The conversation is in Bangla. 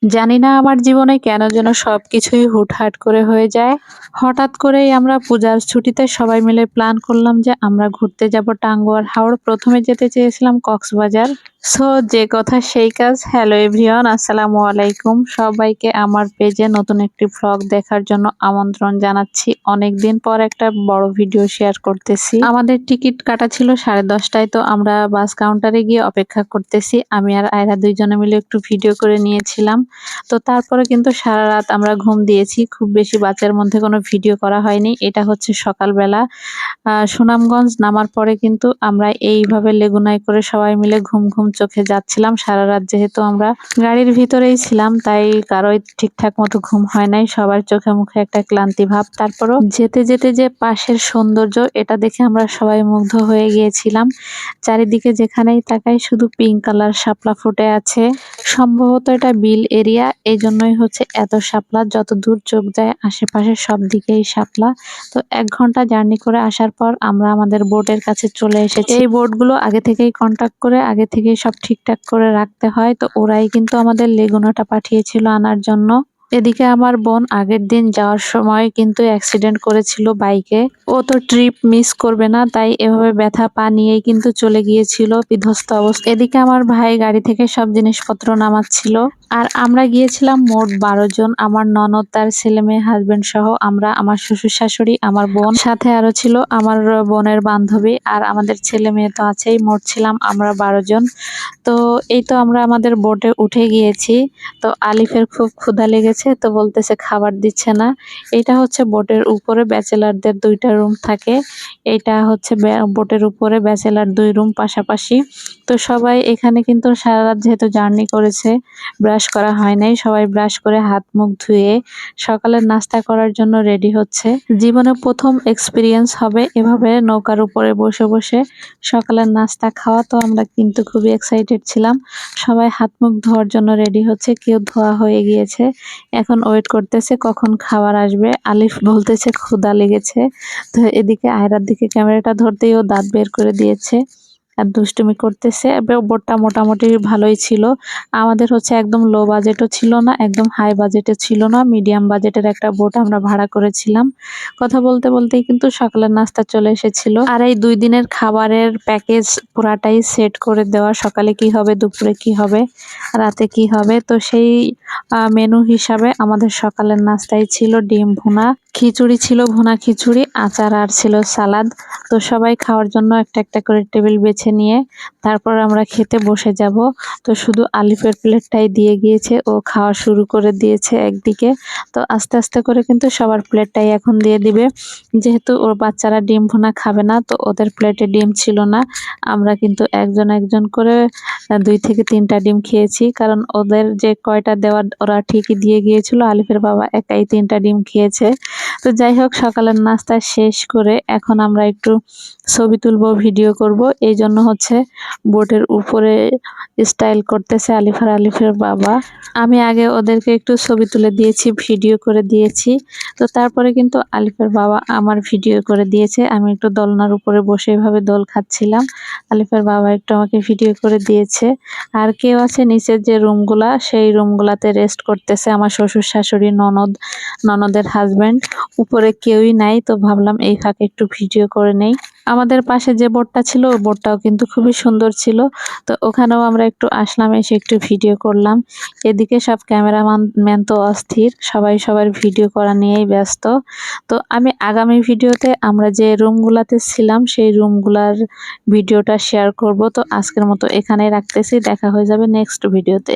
জানি না আমার জীবনে কেন যেন সবকিছুই হুটহাট করে হয়ে যায়। হঠাৎ করেই আমরা পূজার ছুটিতে সবাই মিলে প্ল্যান করলাম যে আমরা ঘুরতে যাব টাঙ্গুয়ার হাওর। ১ম এ যেতে চেয়েছিলাম কক্সবাজার। যে কথা সেই কাজ। হ্যালো এভরিওয়ান, আসসালামু আলাইকুম। সবাইকে আমার পেজে নতুন একটি ভ্লগ দেখার জন্য আমন্ত্রণ জানাচ্ছি। অনেকদিন পর একটা বড় ভিডিও শেয়ার করতেছি। আমাদের টিকিট কাটা ছিল 10:30টায়, তো আমরা বাস কাউন্টারে গিয়ে অপেক্ষা করতেছি। আমি আর আয়রা দুইজনে মিলে একটু ভিডিও করে নিয়েছিলাম। তো তারপরে কিন্তু সারা রাত আমরা ঘুম দিয়েছি। খুব বেশি বাঁচার মধ্যে কোনো ভিডিও করা হয়নি। এটা হচ্ছে সকালবেলা। সুনামগঞ্জ নামার পরে কিন্তু আমরা এইভাবে লেগুনায় করে সবাই মিলে ঘুম ঘুম চোখে যাচ্ছিলাম। সারা রাত যেহেতু আমরা গাড়ির ভিতরেই ছিলাম, তাই কারোই ঠিকঠাক মতো ঘুম হয় নাই। সবার চোখে মুখে একটা ক্লান্তি ভাব। তারপরও যেতে যেতে যে পাশের সৌন্দর্য, এটা দেখে আমরা সবাই মুগ্ধ হয়ে গিয়েছিলাম। চারিদিকে যেখানেই তাকাই শুধু পিঙ্ক কালার শাপলা ফুটে আছে। সম্ভবত এটা বিল এরিয়া, এই জন্যই হচ্ছে এত শাপলা। যত দূর চোখ যায় আশেপাশে সব দিকেই শাপলা। তো ১ ঘন্টা জার্নি করে আসার পর আমরা আমাদের বোটের কাছে চলে এসেছি। এই বোটগুলো আগে থেকেই কন্টাক্ট করে আগে থেকেই সব ঠিকঠাক করে রাখতে হয়। তো ওরাই কিন্তু আমাদের লেগুনাটা পাঠিয়েছিল আনার জন্য। এদিকে আমার বোন আগের দিন যাওয়ার সময় কিন্তু অ্যাক্সিডেন্ট করেছিল বাইকে। ও তো ট্রিপ মিস করবে না, তাই এভাবে ব্যথা পা নিয়েই কিন্তু চলে গিয়েছিল বিধ্বস্ত অবস্থা। এদিকে আমার ভাই গাড়ি থেকে সব জিনিসপত্র নামাচ্ছিল। আর আমরা গিয়েছিলাম মোট ১২ জন। আমার ননদ, তার ছেলে মেয়ে, হাজবেন্ড সহ আমরা, আমার শ্বশুর শাশুড়ি, আমার বোন, সাথে আরো ছিল আমার বোনের বান্ধবী, আর আমাদের ছেলে মেয়ে তো আছেই। মোট ছিলাম আমরা ১২ জন। তো এই তো আমরা আমাদের বোটে উঠে গিয়েছি। তো আলিফের খুব ক্ষুধা লেগেছে, তো বলতেছে খাবার দিচ্ছে না। এটা হচ্ছে বোটের উপরে ব্যাচেলারদের ২টা রুম থাকে। এইটা হচ্ছে বোটের উপরে ব্যাচেলার ২ রুম পাশাপাশি। তো সবাই এখানে কিন্তু সারা রাত যেহেতু জার্নি করেছে, ব্রাশ করা হয় নাই। সবাই ব্রাশ করে হাত মুখ ধুয়ে সকালের নাস্তা করার জন্য রেডি হচ্ছে। জীবনে ১ম এক্সপেরিয়েন্স হবে এভাবে নৌকার উপরে বসে বসে সকালের নাস্তা খাওয়া। তো আমরা কিন্তু খুবই এক্সাইটেড ছিলাম। সবাই হাত মুখ ধোয়ার জন্য রেডি হচ্ছে, কেউ ধোয়া হয়ে গিয়েছে, এখন ওয়েট করতেছে কখন খাবার আসবে। আলিফ বলতেছে ক্ষুধা লেগেছে। তো এদিকে আয়রার দিকে ক্যামেরাটা ধরতেই ও দাঁত বের করে দিয়েছে আর দুষ্টুমি করতেছে। বোটটা মোটামুটি ভালোই ছিল। আমাদের হচ্ছে একদম লো বাজেটও ছিল না, একদম হাই বাজেটও ছিল না, মিডিয়াম বাজেটের একটা বোট আমরা ভাড়া করেছিলাম। কথা বলতে বলতেই কিন্তু সকালের নাস্তা চলে এসেছিল। আর এই ২ দিনের খাবারের প্যাকেজ পুরাটাই সেট করে দেওয়া। সকালে কি হবে, দুপুরে কি হবে, রাতে কি হবে। তো সেই মেনু হিসাবে আমাদের সকালের নাস্তায় ছিল ডিম ভুনা, খিচুড়ি ছিল, ভুনা খিচুড়ি, আচার আর ছিল সালাদ। তো সবাই খাওয়ার জন্য একটা একটা করে টেবিল বেছে নিয়ে তারপর আমরা খেতে বসে যাব। তো শুধু আলিফের প্লেটটাই দিয়ে গিয়েছে, ও খাওয়া শুরু করে দিয়েছে একদিকে। তো আস্তে আস্তে করে কিন্তু সবার প্লেটটাই এখন দিয়ে দিবে। যেহেতু ওর বাচ্চারা ডিম ভুনা খাবে না, তো ওদের প্লেটে ডিম ছিল না। আমরা কিন্তু একজন একজন করে ২ থেকে ৩টা ডিম খেয়েছি, কারণ ওদের যে কয়টা দেওয়ার ওরা ঠিকই দিয়ে গিয়েছিল। আলিফের বাবা একাই ৩টা ডিম খেয়েছে। তো যাই হোক, সকালের নাস্তা শেষ করে এখন আমরা একটু ছবি তুলবো, ভিডিও করব। এই জন্য হচ্ছে বোটের উপরে স্টাইল করতেছে আলিফ আর আলিফের বাবা। আমি আগে ওদেরকে একটু ছবি তুলে দিয়েছি, ভিডিও করে দিয়েছি। তো তারপরে কিন্তু আলিফের বাবা আমার ভিডিও করে দিয়েছে। আমি একটু দোলনার উপরে বসে এভাবে দোল খাচ্ছিলাম। আলিফের বাবা একটু আমাকে ভিডিও করে দিয়েছে। আর কেউ আছে নিচের যে রুমগুলা, সেই রুমগুলাতে রেস্ট করতেছে আমার শ্বশুর শাশুড়ি, ননদ, ননদের হাজবেন্ড। উপরে কেউই নাই, তো ভাবলাম এই ফাঁকে একটু ভিডিও করে নেই। আমাদের পাশে যে বোটটা ছিল, ওই বোটটাও কিন্তু খুবই সুন্দর ছিল। তো ওখানেও আমরা একটু আসলাম, এসে একটু ভিডিও করলাম। এদিকে সব ক্যামেরাম্যান ম্যান তো অস্থির, সবাই সবার ভিডিও করা নিয়েই ব্যস্ত। তো আমি আগামী ভিডিওতে আমরা যে রুমগুলাতে ছিলাম সেই রুমগুলার ভিডিওটা শেয়ার করব। তো আজকের মতো এখানেই রাখতেছি, দেখা হয়ে যাবে নেক্সট ভিডিওতে।